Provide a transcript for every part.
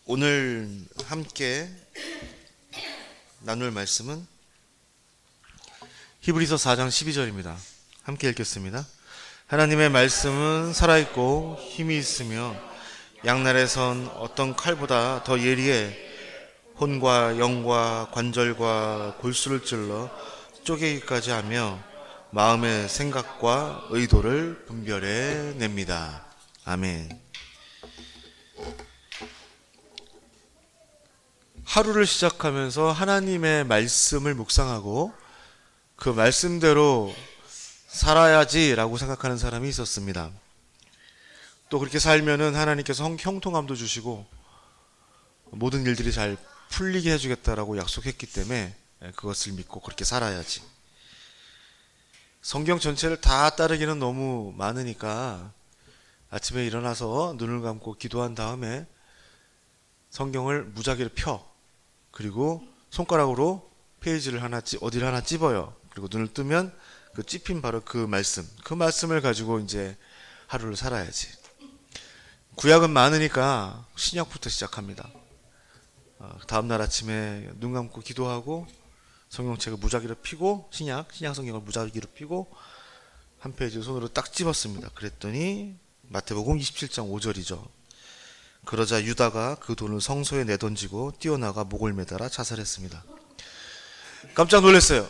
오늘 함께 나눌 말씀은 히브리서 4장 12절입니다. 함께 읽겠습니다. 하나님의 말씀은 살아있고 힘이 있으며 양날에선 어떤 칼보다 더 예리해 혼과 영과 관절과 골수를 찔러 쪼개기까지 하며 마음의 생각과 의도를 분별해 냅니다. 아멘. 하루를 시작하면서 하나님의 말씀을 묵상하고 그 말씀대로 살아야지라고 생각하는 사람이 있었습니다. 또 그렇게 살면은 하나님께서 형통함도 주시고 모든 일들이 잘 풀리게 해주겠다라고 약속했기 때문에 그것을 믿고 그렇게 살아야지. 성경 전체를 다 따르기는 너무 많으니까 아침에 일어나서 눈을 감고 기도한 다음에 성경을 무작위로 펴. 그리고 손가락으로 페이지를 어디를 하나 찝어요. 그리고 눈을 뜨면 그 찝힌 바로 그 말씀을 가지고 이제 하루를 살아야지. 구약은 많으니까 신약부터 시작합니다. 다음날 아침에 눈 감고 기도하고 성경책을 무작위로 펴고 신약 성경을 무작위로 펴고 한 페이지 손으로 딱 찝었습니다. 그랬더니 마태복음 27장 5절이죠. 그러자 유다가 그 돈을 성소에 내던지고 뛰어나가 목을 매달아 자살했습니다. 깜짝 놀랐어요.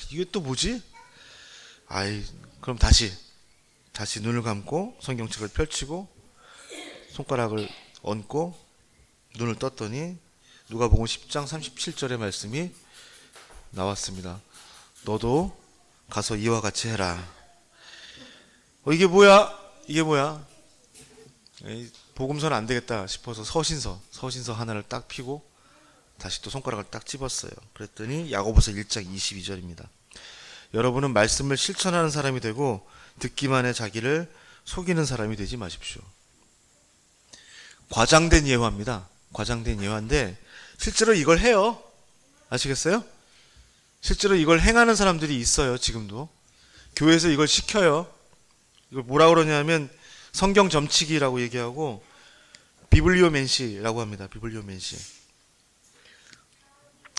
이게 또 뭐지? 그럼 다시 눈을 감고 성경책을 펼치고 손가락을 얹고 눈을 떴더니 누가복음 10장 37절의 말씀이 나왔습니다. 너도 가서 이와 같이 해라. 이게 뭐야? 복음서는 안 되겠다 싶어서 서신서 하나를 딱 펴고 다시 또 손가락을 딱 찝었어요. 그랬더니 야고보서 1장 22절입니다. 여러분은 말씀을 실천하는 사람이 되고 듣기만 해 자기를 속이는 사람이 되지 마십시오. 과장된 예화입니다. 과장된 예화인데 실제로 이걸 해요. 아시겠어요? 실제로 이걸 행하는 사람들이 있어요. 지금도 교회에서 이걸 시켜요. 이걸 뭐라 그러냐면 성경 점치기라고 얘기하고 비블리오맨시라고 합니다. 비블리오맨시.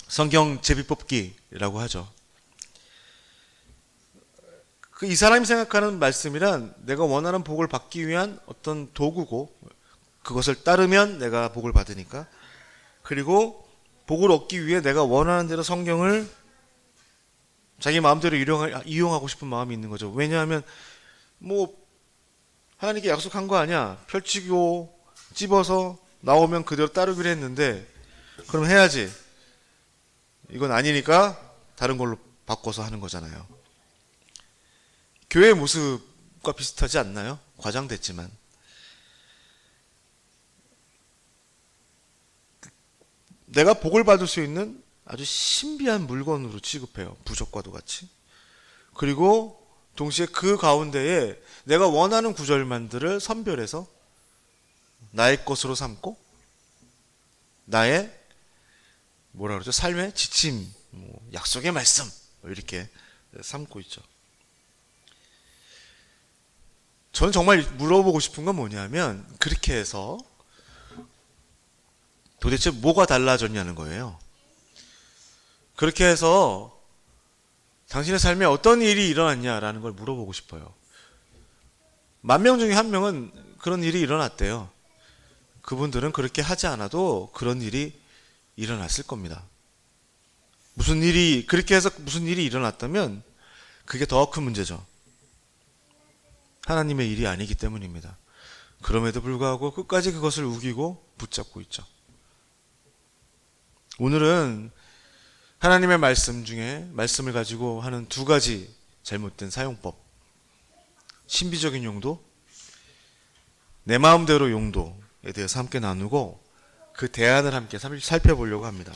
성경 제비뽑기라고 하죠. 이 사람이 생각하는 말씀이란 내가 원하는 복을 받기 위한 어떤 도구고 그것을 따르면 내가 복을 받으니까, 그리고 복을 얻기 위해 내가 원하는 대로 성경을 자기 마음대로 이용하고 싶은 마음이 있는 거죠. 왜냐하면 하나님께 약속한 거 아니야. 펼치고 찝어서 나오면 그대로 따르기로 했는데 그럼 해야지. 이건 아니니까 다른 걸로 바꿔서 하는 거잖아요. 교회의 모습과 비슷하지 않나요? 과장됐지만. 내가 복을 받을 수 있는 아주 신비한 물건으로 취급해요. 부적과도 같이. 그리고 동시에 그 가운데에 내가 원하는 구절만들을 선별해서 나의 것으로 삼고 나의 삶의 지침, 약속의 말씀 이렇게 삼고 있죠. 저는 정말 물어보고 싶은 건 뭐냐면 그렇게 해서 도대체 뭐가 달라졌냐는 거예요. 그렇게 해서 당신의 삶에 어떤 일이 일어났냐라는 걸 물어보고 싶어요. 10,000명 중에 1명은 그런 일이 일어났대요. 그분들은 그렇게 하지 않아도 그런 일이 일어났을 겁니다. 그렇게 해서 무슨 일이 일어났다면 그게 더 큰 문제죠. 하나님의 일이 아니기 때문입니다. 그럼에도 불구하고 끝까지 그것을 우기고 붙잡고 있죠. 오늘은 하나님의 말씀 중에 말씀을 가지고 하는 두 가지 잘못된 사용법, 신비적인 용도, 내 마음대로 용도에 대해서 함께 나누고 그 대안을 함께 살펴보려고 합니다.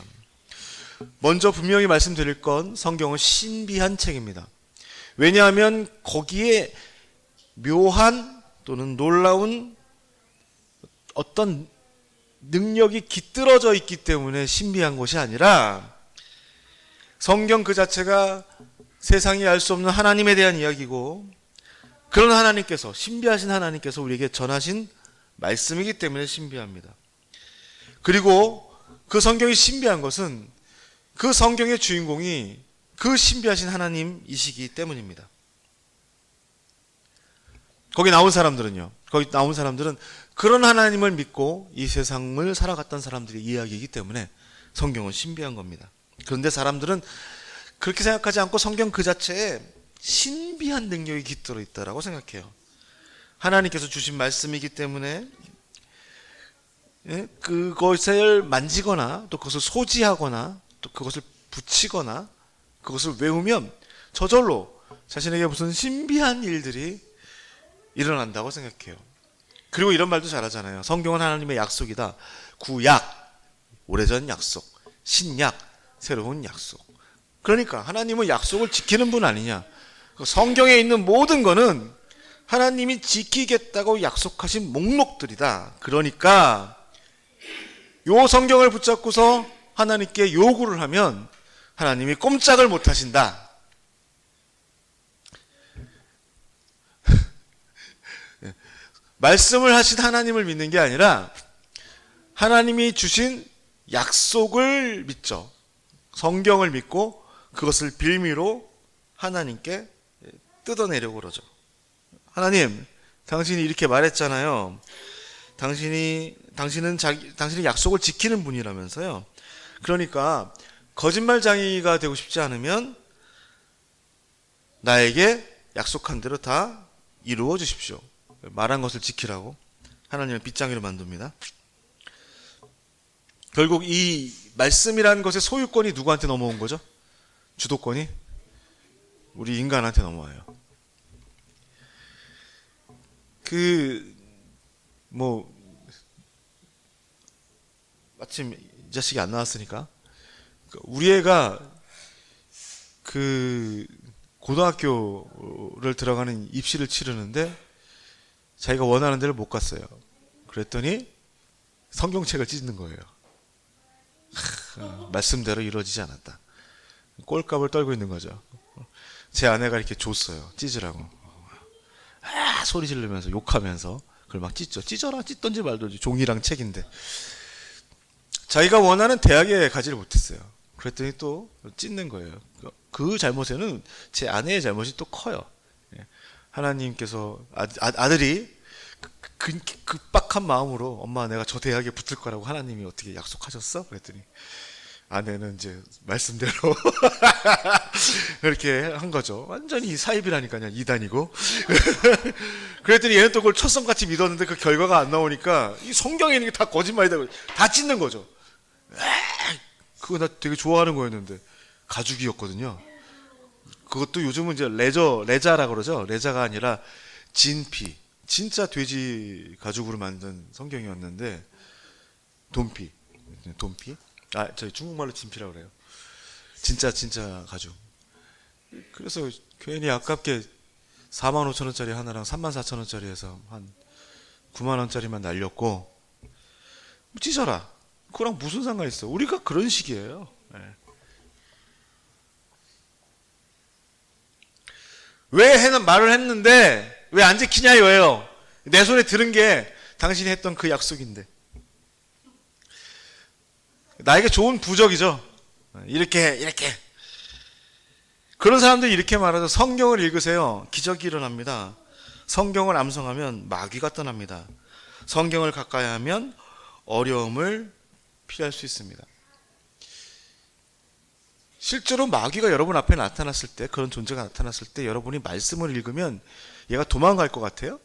먼저 분명히 말씀드릴 건 성경은 신비한 책입니다. 왜냐하면 거기에 묘한 또는 놀라운 어떤 능력이 깃들어져 있기 때문에 신비한 것이 아니라 성경 그 자체가 세상이 알 수 없는 하나님에 대한 이야기고 그런 하나님께서, 신비하신 하나님께서 우리에게 전하신 말씀이기 때문에 신비합니다. 그리고 그 성경이 신비한 것은 그 성경의 주인공이 그 신비하신 하나님이시기 때문입니다. 거기 나온 사람들은 그런 하나님을 믿고 이 세상을 살아갔던 사람들의 이야기이기 때문에 성경은 신비한 겁니다. 그런데 사람들은 그렇게 생각하지 않고 성경 그 자체에 신비한 능력이 깃들어 있다라고 생각해요. 하나님께서 주신 말씀이기 때문에 그것을 만지거나 또 그것을 소지하거나 또 그것을 붙이거나 그것을 외우면 저절로 자신에게 무슨 신비한 일들이 일어난다고 생각해요. 그리고 이런 말도 잘하잖아요. 성경은 하나님의 약속이다. 구약, 오래전 약속, 신약, 새로운 약속. 그러니까 하나님은 약속을 지키는 분 아니냐. 성경에 있는 모든 거는 하나님이 지키겠다고 약속하신 목록들이다. 그러니까 요 성경을 붙잡고서 하나님께 요구를 하면 하나님이 꼼짝을 못 하신다. 말씀을 하신 하나님을 믿는 게 아니라 하나님이 주신 약속을 믿죠. 성경을 믿고 그것을 빌미로 하나님께 뜯어내려고 그러죠. 하나님, 당신이 이렇게 말했잖아요. 당신은 약속을 지키는 분이라면서요. 그러니까 거짓말쟁이가 되고 싶지 않으면 나에게 약속한 대로 다 이루어 주십시오. 말한 것을 지키라고 하나님을 빗장이로 만듭니다. 결국 이 말씀이라는 것의 소유권이 누구한테 넘어온 거죠? 주도권이 우리 인간한테 넘어와요. 마침 이 자식이 안 나왔으니까 우리 애가 고등학교를 들어가는 입시를 치르는데 자기가 원하는 데를 못 갔어요. 그랬더니 성경책을 찢는 거예요. 말씀대로 이루어지지 않았다. 꼴값을 떨고 있는 거죠. 제 아내가 이렇게 줬어요. 찢으라고. 소리 지르면서 욕하면서 그걸 막 찢죠. 찢어라, 찢던지 말던지 종이랑 책인데 자기가 원하는 대학에 가지를 못했어요. 그랬더니 또 찢는 거예요. 그 잘못에는 제 아내의 잘못이 또 커요. 하나님께서 아들이 급박한 마음으로 엄마 내가 저 대학에 붙을 거라고 하나님이 어떻게 약속하셨어? 그랬더니 아내는 이제 말씀대로 그렇게 한 거죠. 완전히 사입이라니까요. 이단이고. 그랬더니 얘는 또 그걸 첫성같이 믿었는데 그 결과가 안 나오니까 이 성경에 있는 게 다 거짓말이다. 다 찢는 거죠. 그거 나 되게 좋아하는 거였는데 가죽이었거든요. 그것도 요즘은 이제 레자라고 그러죠. 레자가 아니라 진피. 진짜 돼지 가죽으로 만든 성경이었는데 돈피. 저희 중국말로 진피라고 그래요. 진짜 가죽. 그래서 괜히 아깝게 45,000원짜리 하나랑 34,000원짜리 해서 한 90,000원짜리만 날렸고 찢어라. 그거랑 무슨 상관이 있어. 우리가 그런 식이에요. 네. 왜 말을 했는데 왜 안 지키냐 이거예요. 내 손에 들은 게 당신이 했던 그 약속인데. 나에게 좋은 부적이죠. 이렇게 그런 사람들이 이렇게 말하죠. 성경을 읽으세요. 기적이 일어납니다. 성경을 암송하면 마귀가 떠납니다. 성경을 가까이 하면 어려움을 피할 수 있습니다. 실제로 마귀가 여러분 앞에 나타났을 때, 그런 존재가 나타났을 때 여러분이 말씀을 읽으면 얘가 도망갈 것 같아요?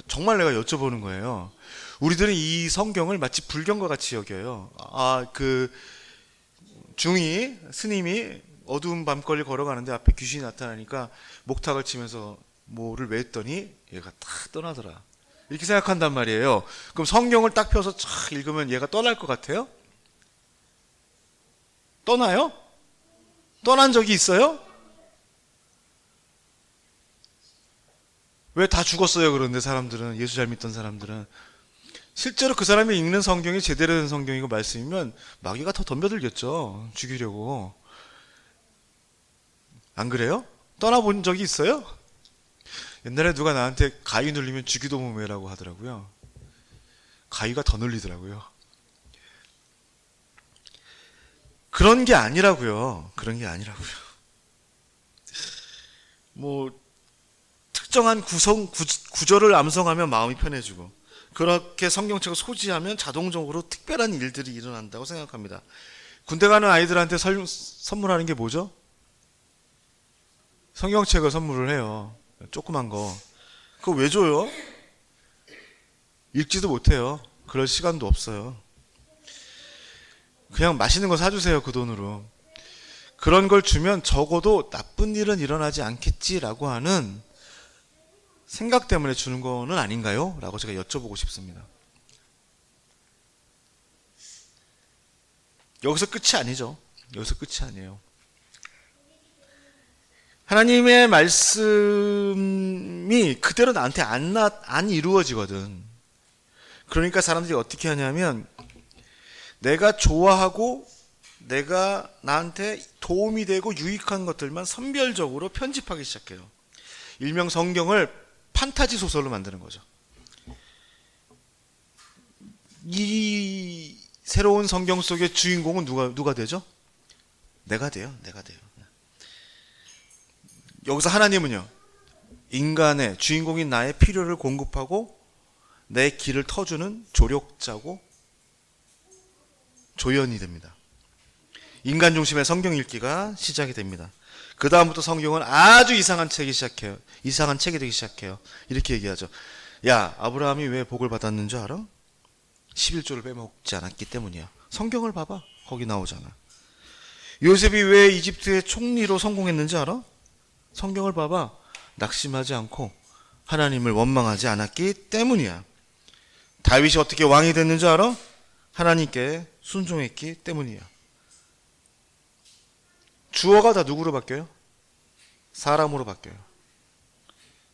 정말 내가 여쭤보는 거예요. 우리들은 이 성경을 마치 불경과 같이 여겨요. 중이 스님이 어두운 밤거리 걸어가는데 앞에 귀신이 나타나니까 목탁을 치면서 뭐를 외웠더니 얘가 탁 떠나더라. 이렇게 생각한단 말이에요. 그럼 성경을 딱 펴서 쫙 읽으면 얘가 떠날 것 같아요? 떠나요? 떠난 적이 있어요? 왜 다 죽었어요? 그런데 사람들은, 예수 잘 믿던 사람들은 실제로 그 사람이 읽는 성경이 제대로 된 성경이고 말씀이면 마귀가 더 덤벼들겠죠. 죽이려고. 안 그래요? 떠나본 적이 있어요? 옛날에 누가 나한테 가위 눌리면 주기도문회라고 하더라고요. 가위가 더 늘리더라고요. 그런 게 아니라고요. 그런 게 아니라고요. 뭐 특정한 구절을 암송하면 마음이 편해지고, 그렇게 성경책을 소지하면 자동적으로 특별한 일들이 일어난다고 생각합니다. 군대 가는 아이들한테 선물하는 게 뭐죠? 성경책을 선물을 해요. 조그만 거. 그거 왜 줘요? 읽지도 못해요. 그럴 시간도 없어요. 그냥 맛있는 거 사주세요, 그 돈으로. 그런 걸 주면 적어도 나쁜 일은 일어나지 않겠지라고 하는 생각 때문에 주는 거는 아닌가요? 라고 제가 여쭤보고 싶습니다. 여기서 끝이 아니죠. 여기서 끝이 아니에요. 하나님의 말씀이 그대로 나한테 안 이루어지거든. 그러니까 사람들이 어떻게 하냐면, 내가 좋아하고 내가 나한테 도움이 되고 유익한 것들만 선별적으로 편집하기 시작해요. 일명 성경을 판타지 소설로 만드는 거죠. 이 새로운 성경 속의 주인공은 누가 되죠? 내가 돼요. 내가 돼요. 여기서 하나님은요, 인간의 주인공인 나의 필요를 공급하고 내 길을 터주는 조력자고 조연이 됩니다. 인간 중심의 성경 읽기가 시작이 됩니다. 그 다음부터 성경은 아주 이상한 책이 시작해요. 이상한 책이 되기 시작해요. 이렇게 얘기하죠. 야, 아브라함이 왜 복을 받았는 줄 알아? 11조를 빼먹지 않았기 때문이야. 성경을 봐봐. 거기 나오잖아. 요셉이 왜 이집트의 총리로 성공했는지 알아? 성경을 봐봐. 낙심하지 않고 하나님을 원망하지 않았기 때문이야. 다윗이 어떻게 왕이 됐는지 알아? 하나님께 순종했기 때문이야. 주어가 다 누구로 바뀌어요? 사람으로 바뀌어요.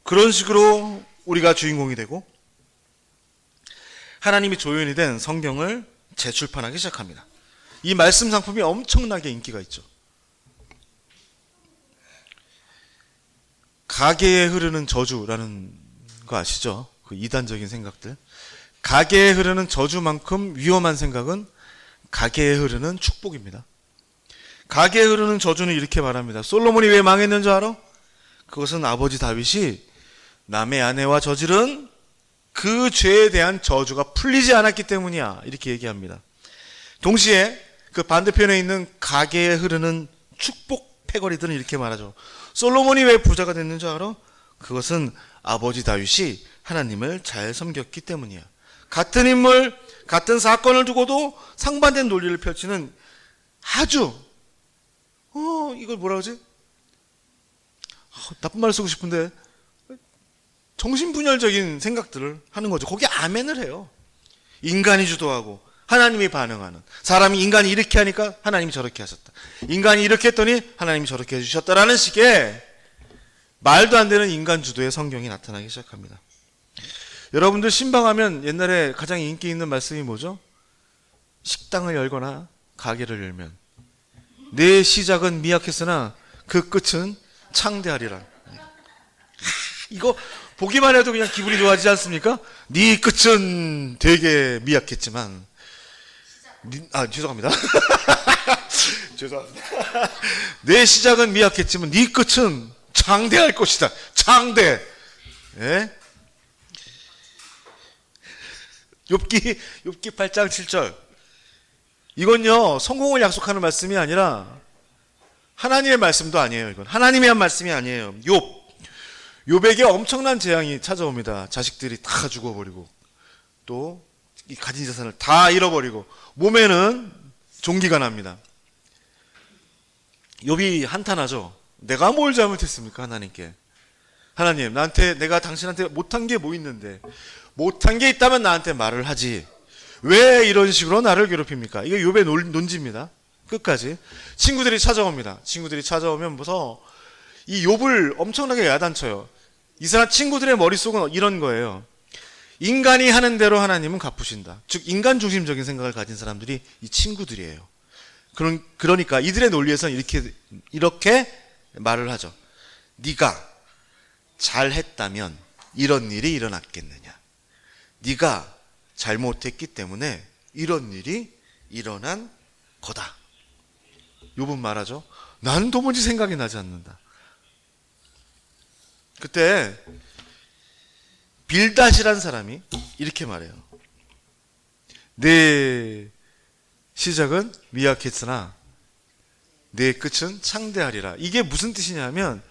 그런 식으로 우리가 주인공이 되고 하나님이 조연이 된 성경을 재출판하기 시작합니다. 이 말씀 상품이 엄청나게 인기가 있죠. 가계에 흐르는 저주라는 거 아시죠? 그 이단적인 생각들. 가계에 흐르는 저주만큼 위험한 생각은 가계에 흐르는 축복입니다. 가계에 흐르는 저주는 이렇게 말합니다. 솔로몬이 왜 망했는 줄 알아? 그것은 아버지 다윗이 남의 아내와 저지른 그 죄에 대한 저주가 풀리지 않았기 때문이야. 이렇게 얘기합니다. 동시에 그 반대편에 있는 가계에 흐르는 축복 패거리들은 이렇게 말하죠. 솔로몬이 왜 부자가 됐는 줄 알아? 그것은 아버지 다윗이 하나님을 잘 섬겼기 때문이야. 같은 인물, 같은 사건을 두고도 상반된 논리를 펼치는 아주 이걸 뭐라 그러지? 나쁜 말 쓰고 싶은데 정신분열적인 생각들을 하는 거죠. 거기에 아멘을 해요. 인간이 주도하고 하나님이 반응하는. 사람이 인간이 이렇게 하니까 하나님이 저렇게 하셨다. 인간이 이렇게 했더니 하나님이 저렇게 해주셨다라는 식의 말도 안 되는 인간 주도의 성경이 나타나기 시작합니다. 여러분들 신방하면 옛날에 가장 인기 있는 말씀이 뭐죠? 식당을 열거나 가게를 열면 내 시작은 미약했으나 그 끝은 창대하리라. 이거 보기만 해도 그냥 기분이 좋아지지 않습니까? 네 끝은 되게 미약했지만 죄송합니다. 죄송합니다. 내 시작은 미약했지만 네 끝은 창대할 것이다. 창대. 예? 욥기 8장 7절. 이건요, 성공을 약속하는 말씀이 아니라 하나님의 말씀도 아니에요. 이건 하나님이 한 말씀이 아니에요. 욥에게 엄청난 재앙이 찾아옵니다. 자식들이 다 죽어버리고 또 이 가진 자산을 다 잃어버리고 몸에는 종기가 납니다. 욥이 한탄하죠. 내가 뭘 잘못했습니까? 하나님께. 하나님, 내가 당신한테 못한 게 뭐 있는데, 못한 게 있다면 나한테 말을 하지. 왜 이런 식으로 나를 괴롭힙니까? 이게 욥의 논지입니다. 끝까지. 친구들이 찾아옵니다. 친구들이 찾아오면서 이 욥을 엄청나게 야단쳐요. 이 사람 친구들의 머릿속은 이런 거예요. 인간이 하는 대로 하나님은 갚으신다. 즉 인간 중심적인 생각을 가진 사람들이 이 친구들이에요. 그러니까 이들의 논리에서는 이렇게 말을 하죠. 네가 잘했다면 이런 일이 일어났겠느냐. 네가 잘못했기 때문에 이런 일이 일어난 거다. 욥은 말하죠. 나는 도무지 생각이 나지 않는다. 그때 빌닷이란 사람이 이렇게 말해요. 내 시작은 미약했으나 내 끝은 창대하리라. 이게 무슨 뜻이냐면,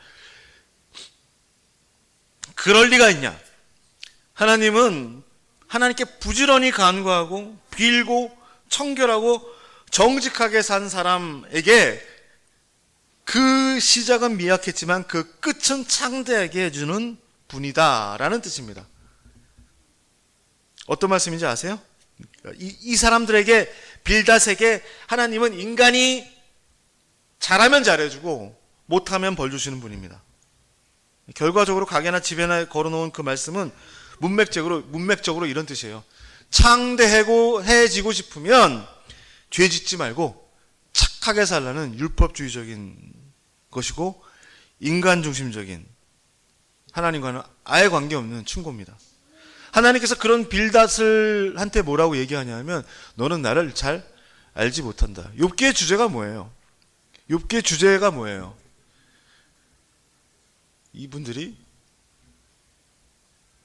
그럴 리가 있냐? 하나님은 하나님께 부지런히 간구하고 빌고 청결하고 정직하게 산 사람에게 그 시작은 미약했지만 그 끝은 창대하게 해주는 분이다 라는 뜻입니다. 어떤 말씀인지 아세요? 이 사람들에게, 빌닷에게 하나님은 인간이 잘하면 잘해주고 못하면 벌 주시는 분입니다. 결과적으로 가게나 집에나 걸어놓은 그 말씀은 문맥적으로 이런 뜻이에요. 창대해지고 싶으면 죄 짓지 말고 착하게 살라는 율법주의적인 것이고 인간 중심적인, 하나님과는 아예 관계없는 충고입니다. 하나님께서 그런 빌닷을 한테 뭐라고 얘기하냐면, 너는 나를 잘 알지 못한다. 욥기의 주제가 뭐예요? 욥기의 주제가 뭐예요? 이분들이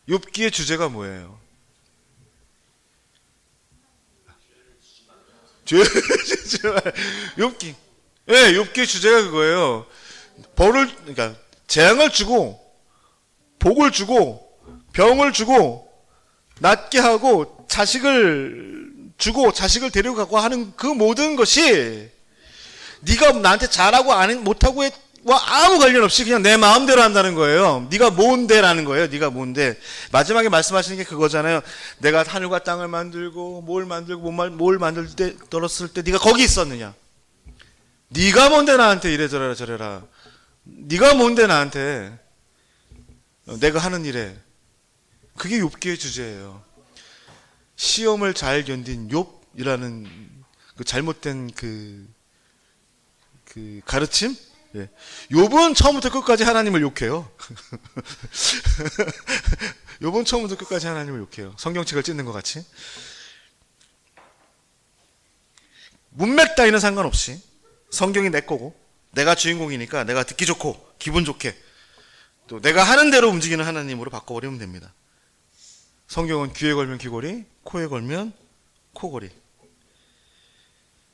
욥기의 주제가 뭐예요? 욥기. 예, 욥기의 주제가 그거예요. 그러니까 재앙을 주고 복을 주고 병을 주고 낫게 하고 자식을 주고 자식을 데려가고 하는 그 모든 것이 네가 나한테 잘하고 못하고 아무 관련 없이 그냥 내 마음대로 한다는 거예요. 네가 뭔데라는 거예요. 네가 뭔데. 마지막에 말씀하시는 게 그거잖아요. 내가 하늘과 땅을 만들고 뭘 만들 때 떨었을 때 네가 거기 있었느냐. 네가 뭔데 나한테 이래저래라 저래라. 네가 뭔데 나한테 내가 하는 일에. 그게 욥기의 주제예요. 시험을 잘 견딘 욥이라는 그 잘못된 그 가르침? 예. 욥은 처음부터 끝까지 하나님을 욕해요. 욥은 처음부터 끝까지 하나님을 욕해요. 성경책을 찢는 것 같이. 문맥 따위는 상관없이 성경이 내 거고 내가 주인공이니까 내가 듣기 좋고 기분 좋게 또 내가 하는 대로 움직이는 하나님으로 바꿔버리면 됩니다. 성경은 귀에 걸면 귀걸이, 코에 걸면 코걸이.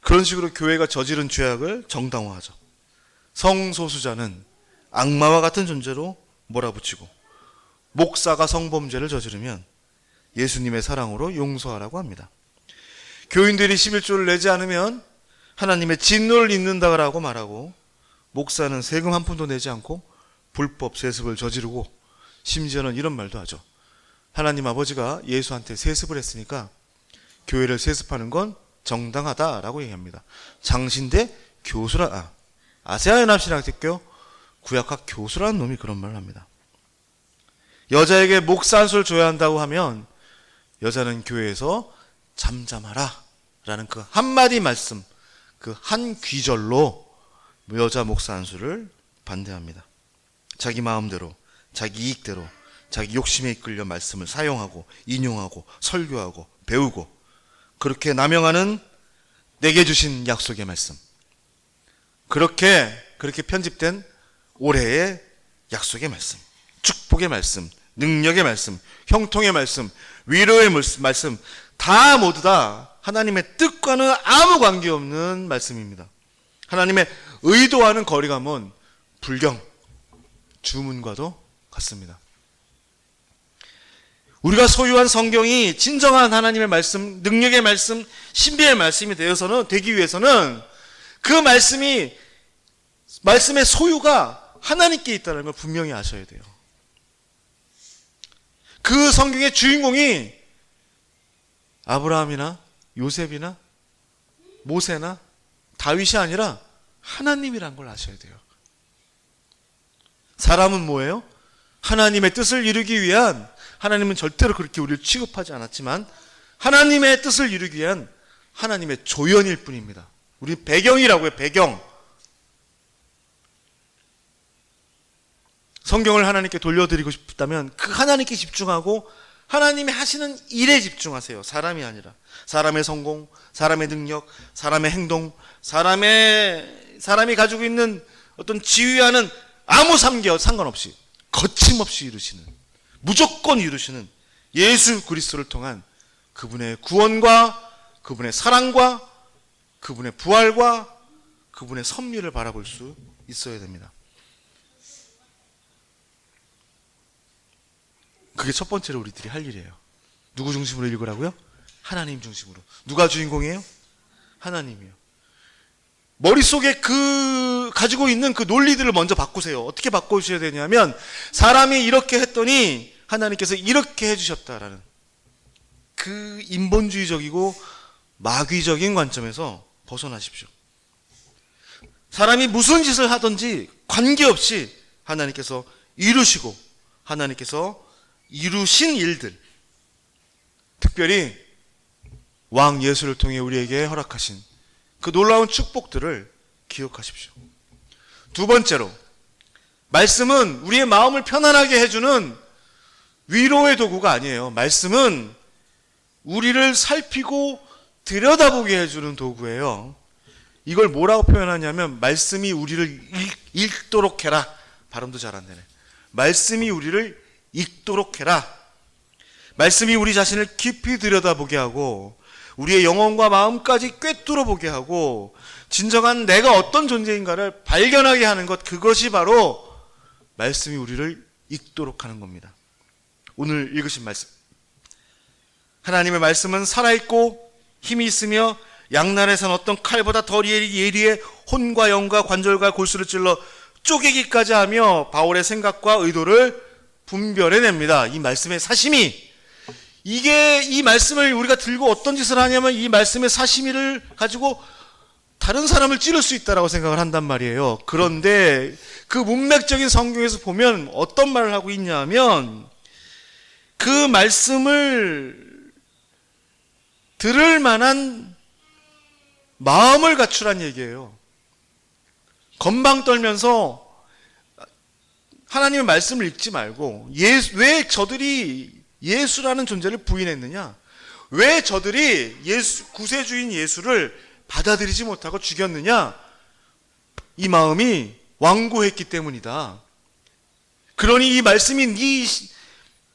그런 식으로 교회가 저지른 죄악을 정당화하죠. 성소수자는 악마와 같은 존재로 몰아붙이고, 목사가 성범죄를 저지르면 예수님의 사랑으로 용서하라고 합니다. 교인들이 11조를 내지 않으면 하나님의 진노를 입는다고 말하고, 목사는 세금 한 푼도 내지 않고 불법 세습을 저지르고, 심지어는 이런 말도 하죠. 하나님 아버지가 예수한테 세습을 했으니까 교회를 세습하는 건 정당하다라고 얘기합니다. 장신대 교수라, 아세아연합신학대교 구약학 교수라는 놈이 그런 말을 합니다. 여자에게 목사 한 수를 줘야 한다고 하면 여자는 교회에서 잠잠하라 라는 그 한마디 말씀, 그 한 귀절로 여자 목사 한 수를 반대합니다. 자기 마음대로, 자기 이익대로, 자기 욕심에 이끌려 말씀을 사용하고 인용하고 설교하고 배우고 그렇게 남용하는 내게 주신 약속의 말씀, 그렇게 편집된 올해의 약속의 말씀, 축복의 말씀, 능력의 말씀, 형통의 말씀, 위로의 말씀, 다 모두 다 하나님의 뜻과는 아무 관계없는 말씀입니다. 하나님의 의도와는 거리가 먼 불경, 주문과도 같습니다. 우리가 소유한 성경이 진정한 하나님의 말씀, 능력의 말씀, 신비의 말씀이 되기 위해서는 그 말씀의 소유가 하나님께 있다는 걸 분명히 아셔야 돼요. 그 성경의 주인공이 아브라함이나 요셉이나 모세나 다윗이 아니라 하나님이란 걸 아셔야 돼요. 사람은 뭐예요? 하나님의 뜻을 이루기 위한, 하나님은 절대로 그렇게 우리를 취급하지 않았지만 하나님의 뜻을 이루기 위한 하나님의 조연일 뿐입니다. 우리 배경이라고 해요. 배경. 성경을 하나님께 돌려드리고 싶다면 그 하나님께 집중하고 하나님이 하시는 일에 집중하세요. 사람이 아니라. 사람의 성공, 사람의 능력, 사람의 행동, 사람이 가지고 있는 어떤 지휘하는 아무 상관없이 거침없이 이루시는, 무조건 이루시는 예수 그리스도를 통한 그분의 구원과 그분의 사랑과 그분의 부활과 그분의 섭리를 바라볼 수 있어야 됩니다. 그게 첫 번째로 우리들이 할 일이에요. 누구 중심으로 읽으라고요? 하나님 중심으로. 누가 주인공이에요? 하나님이요. 머릿속에 가지고 있는 그 논리들을 먼저 바꾸세요. 어떻게 바꿔주셔야 되냐면, 사람이 이렇게 했더니 하나님께서 이렇게 해주셨다라는 그 인본주의적이고 마귀적인 관점에서 벗어나십시오. 사람이 무슨 짓을 하든지 관계없이 하나님께서 이루시고 하나님께서 이루신 일들, 특별히 왕 예수를 통해 우리에게 허락하신 그 놀라운 축복들을 기억하십시오. 두 번째로, 말씀은 우리의 마음을 편안하게 해주는 위로의 도구가 아니에요. 말씀은 우리를 살피고 들여다보게 해주는 도구예요. 이걸 뭐라고 표현하냐면, 말씀이 우리를 읽도록 해라. 발음도 잘 안 되네. 말씀이 우리를 읽도록 해라. 말씀이 우리 자신을 깊이 들여다보게 하고 우리의 영혼과 마음까지 꿰뚫어 보게 하고 진정한 내가 어떤 존재인가를 발견하게 하는 것, 그것이 바로 말씀이 우리를 읽도록 하는 겁니다. 오늘 읽으신 말씀, 하나님의 말씀은 살아있고 힘이 있으며 양날에선 어떤 칼보다 더 예리해 혼과 영과 관절과 골수를 찔러 쪼개기까지 하며 바울의 생각과 의도를 분별해냅니다. 이 말씀의 사심이, 이 말씀을 우리가 들고 어떤 짓을 하냐면 이 말씀의 사심이를 가지고 다른 사람을 찌를 수 있다라고 생각을 한단 말이에요. 그런데 그 문맥적인 성경에서 보면 어떤 말을 하고 있냐면, 그 말씀을 들을 만한 마음을 갖추란 얘기예요. 건방 떨면서 하나님의 말씀을 읽지 말고, 왜 저들이 예수라는 존재를 부인했느냐? 왜 저들이 구세주인 예수를 받아들이지 못하고 죽였느냐? 이 마음이 완고했기 때문이다. 그러니 이 말씀이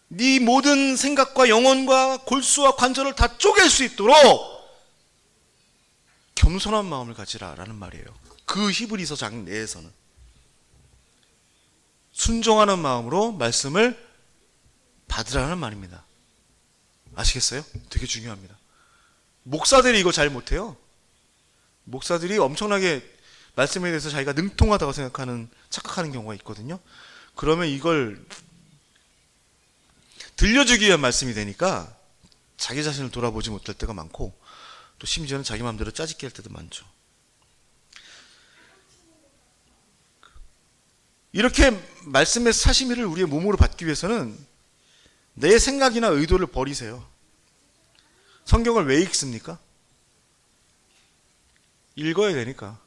네 모든 생각과 영혼과 골수와 관절을 다 쪼갤 수 있도록 겸손한 마음을 가지라라는 말이에요. 그 히브리서 장 내에서는 순종하는 마음으로 말씀을 받으라는 말입니다. 아시겠어요? 되게 중요합니다. 목사들이 이거 잘 못해요. 목사들이 엄청나게 말씀에 대해서 자기가 능통하다고 착각하는 경우가 있거든요. 그러면 이걸 들려주기 위한 말씀이 되니까 자기 자신을 돌아보지 못할 때가 많고, 또 심지어는 자기 마음대로 짜집기 할 때도 많죠. 이렇게 말씀의 사심이를 우리의 몸으로 받기 위해서는 내 생각이나 의도를 버리세요. 성경을 왜 읽습니까? 읽어야 되니까.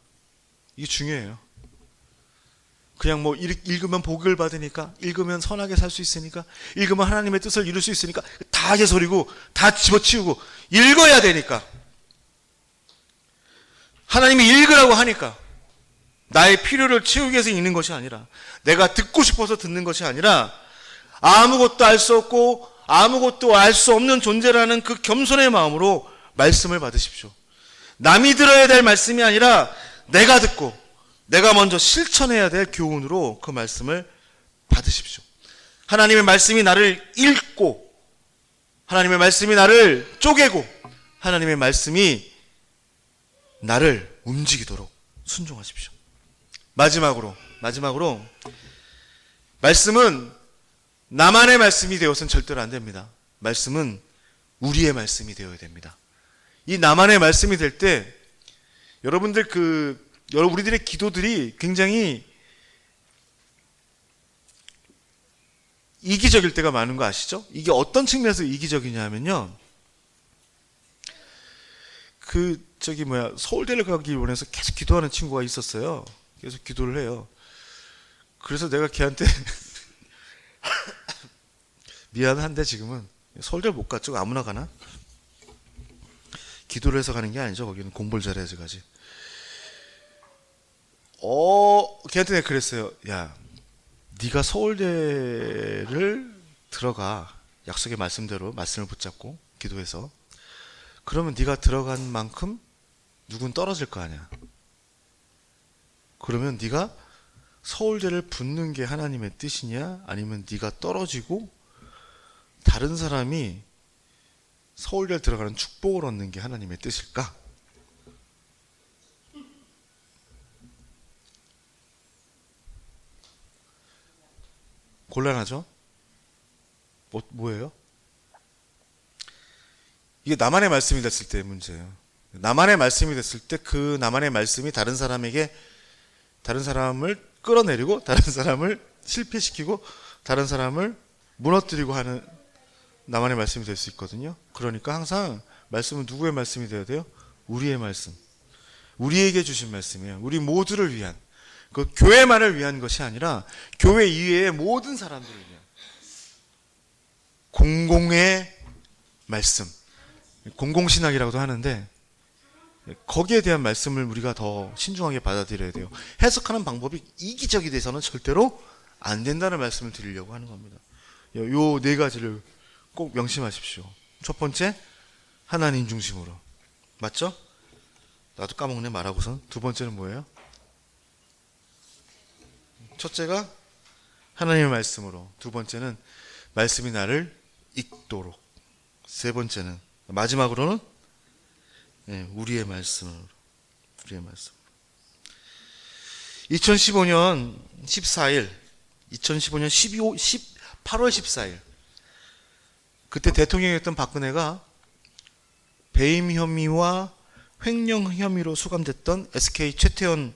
이게 중요해요. 그냥 뭐 읽으면 복을 받으니까, 읽으면 선하게 살 수 있으니까, 읽으면 하나님의 뜻을 이룰 수 있으니까, 다 개소리고 다 집어치우고 읽어야 되니까. 하나님이 읽으라고 하니까, 나의 필요를 채우기 위해서 읽는 것이 아니라, 내가 듣고 싶어서 듣는 것이 아니라, 아무것도 알 수 없고 아무것도 알 수 없는 존재라는 그 겸손의 마음으로 말씀을 받으십시오. 남이 들어야 될 말씀이 아니라 내가 듣고 내가 먼저 실천해야 될 교훈으로 그 말씀을 받으십시오. 하나님의 말씀이 나를 읽고, 하나님의 말씀이 나를 쪼개고, 하나님의 말씀이 나를 움직이도록 순종하십시오. 마지막으로 말씀은 나만의 말씀이 되어서는 절대로 안 됩니다. 말씀은 우리의 말씀이 되어야 됩니다. 이 나만의 말씀이 될 때 여러분들 우리들의 기도들이 굉장히 이기적일 때가 많은 거 아시죠? 이게 어떤 측면에서 이기적이냐면요, 서울대를 가기 원해서 계속 기도하는 친구가 있었어요. 계속 기도를 해요. 그래서 내가 걔한테 미안한데 지금은 서울대 못 갔죠. 아무나 가나? 기도를 해서 가는 게 아니죠. 거기는 공부를 잘해야지 가지. 걔한테 내가 그랬어요. 야, 네가 서울대를 들어가. 약속의 말씀대로 말씀을 붙잡고 기도해서. 그러면 네가 들어간 만큼 누군 떨어질 거 아니야. 그러면 네가 서울대를 붙는 게 하나님의 뜻이냐? 아니면 네가 떨어지고 다른 사람이 서울대를 들어가는 축복을 얻는 게 하나님의 뜻일까? 곤란하죠? 뭐예요? 이게 나만의 말씀이 됐을 때의 문제예요. 나만의 말씀이 됐을 때 그 나만의 말씀이 다른 사람에게 다른 사람을 끌어내리고 다른 사람을 실패시키고 다른 사람을 무너뜨리고 하는 나만의 말씀이 될 수 있거든요. 그러니까 항상 말씀은 누구의 말씀이 되어야 돼요? 우리의 말씀. 우리에게 주신 말씀이에요. 우리 모두를 위한, 그 교회만을 위한 것이 아니라 교회 이외의 모든 사람들을 위한 공공의 말씀, 공공신학이라고도 하는데 거기에 대한 말씀을 우리가 더 신중하게 받아들여야 돼요. 해석하는 방법이 이기적이 돼서는 절대로 안 된다는 말씀을 드리려고 하는 겁니다. 요 네 가지를 꼭 명심하십시오. 첫 번째, 하나님 중심으로. 맞죠? 나도 까먹네 말하고선. 두 번째는 뭐예요? 첫째가 하나님의 말씀으로. 두 번째는 말씀이 나를 읽도록. 세 번째는, 마지막으로는 우리의 말씀으로. 우리의 말씀. 2015년 14일, 2015년 8월 14일, 그때 대통령이었던 박근혜가 배임 혐의와 횡령 혐의로 수감됐던 SK 최태원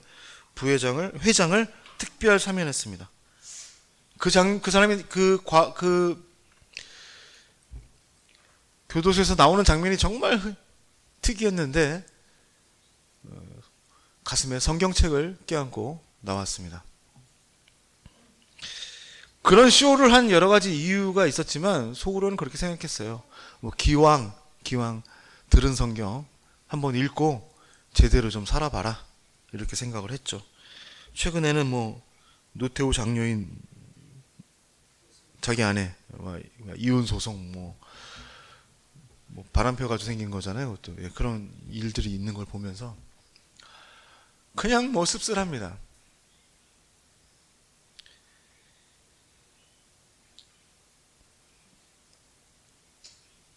회장을 특별 사면했습니다. 그 사람이 교도소에서 나오는 장면이 정말 특이했는데 가슴에 성경책을 껴안고 나왔습니다. 그런 쇼를 한 여러 가지 이유가 있었지만 속으로는 그렇게 생각했어요. 기왕 들은 성경 한번 읽고 제대로 좀 살아봐라, 이렇게 생각을 했죠. 최근에는 노태우 장녀인 자기 아내 이혼 소송 바람 펴가지고 생긴 거잖아요. 그것도. 그런 일들이 있는 걸 보면서 그냥 씁쓸합니다.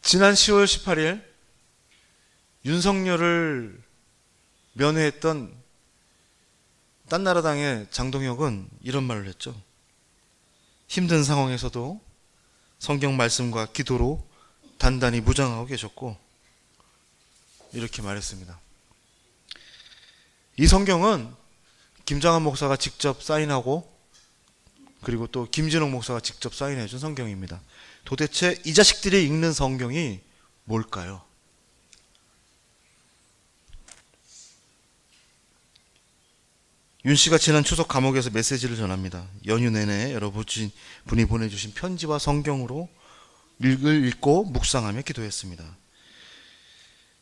지난 10월 18일 윤석열을 면회했던 딴나라당의 장동혁은 이런 말을 했죠. 힘든 상황에서도 성경 말씀과 기도로 단단히 무장하고 계셨고, 이렇게 말했습니다. 이 성경은 김장한 목사가 직접 사인하고 그리고 또 김진홍 목사가 직접 사인해 준 성경입니다. 도대체 이 자식들이 읽는 성경이 뭘까요? 윤 씨가 지난 추석 감옥에서 메시지를 전합니다. 연휴 내내 여러분이 보내주신 편지와 성경으로 읽고 묵상하며 기도했습니다.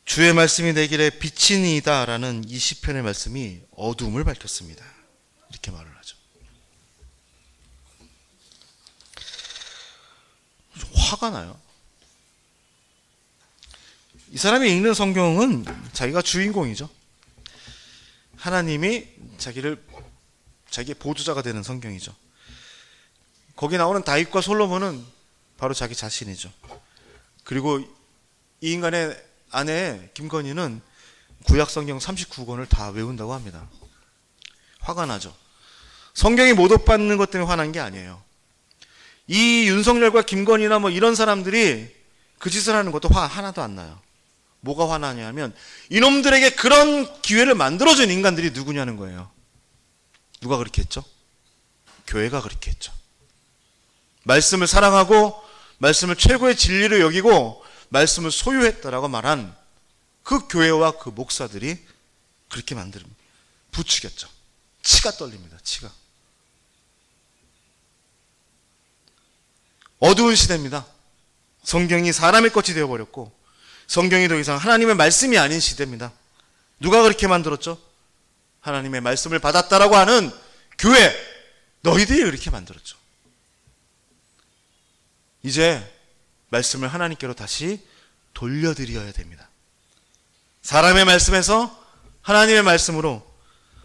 주의 말씀이 내 길에 빛이니이다 라는 이 시편의 말씀이 어둠을 밝혔습니다. 이렇게 말을 하죠. 화가 나요. 이 사람이 읽는 성경은 자기가 주인공이죠. 하나님이 자기의 보조자가 되는 성경이죠. 거기 나오는 다윗과 솔로몬은 바로 자기 자신이죠. 그리고 이 인간의 아내 김건희는 구약 성경 39권을 다 외운다고 합니다. 화가 나죠. 성경이 모독받는 것 때문에 화난 게 아니에요. 이 윤석열과 김건희나 이런 사람들이 그 짓을 하는 것도 화 하나도 안 나요. 뭐가 화나냐면 이놈들에게 그런 기회를 만들어준 인간들이 누구냐는 거예요. 누가 그렇게 했죠? 교회가 그렇게 했죠. 말씀을 사랑하고 말씀을 최고의 진리로 여기고 말씀을 소유했다라고 말한 그 교회와 그 목사들이 그렇게 부추겼죠. 치가 떨립니다. 치가. 어두운 시대입니다. 성경이 사람의 것이 되어버렸고 성경이 더 이상 하나님의 말씀이 아닌 시대입니다. 누가 그렇게 만들었죠? 하나님의 말씀을 받았다라고 하는 교회, 너희들이 그렇게 만들었죠. 이제 말씀을 하나님께로 다시 돌려드려야 됩니다. 사람의 말씀에서 하나님의 말씀으로,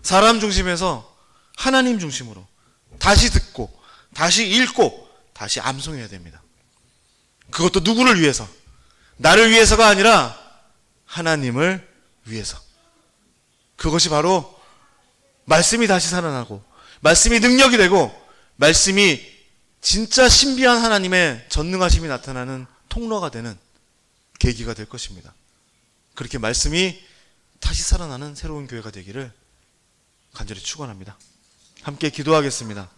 사람 중심에서 하나님 중심으로 다시 듣고 다시 읽고 다시 암송해야 됩니다. 그것도 누구를 위해서? 나를 위해서가 아니라 하나님을 위해서. 그것이 바로 말씀이 다시 살아나고 말씀이 능력이 되고 말씀이 진짜 신비한 하나님의 전능하심이 나타나는 통로가 되는 계기가 될 것입니다. 그렇게 말씀이 다시 살아나는 새로운 교회가 되기를 간절히 축원합니다. 함께 기도하겠습니다.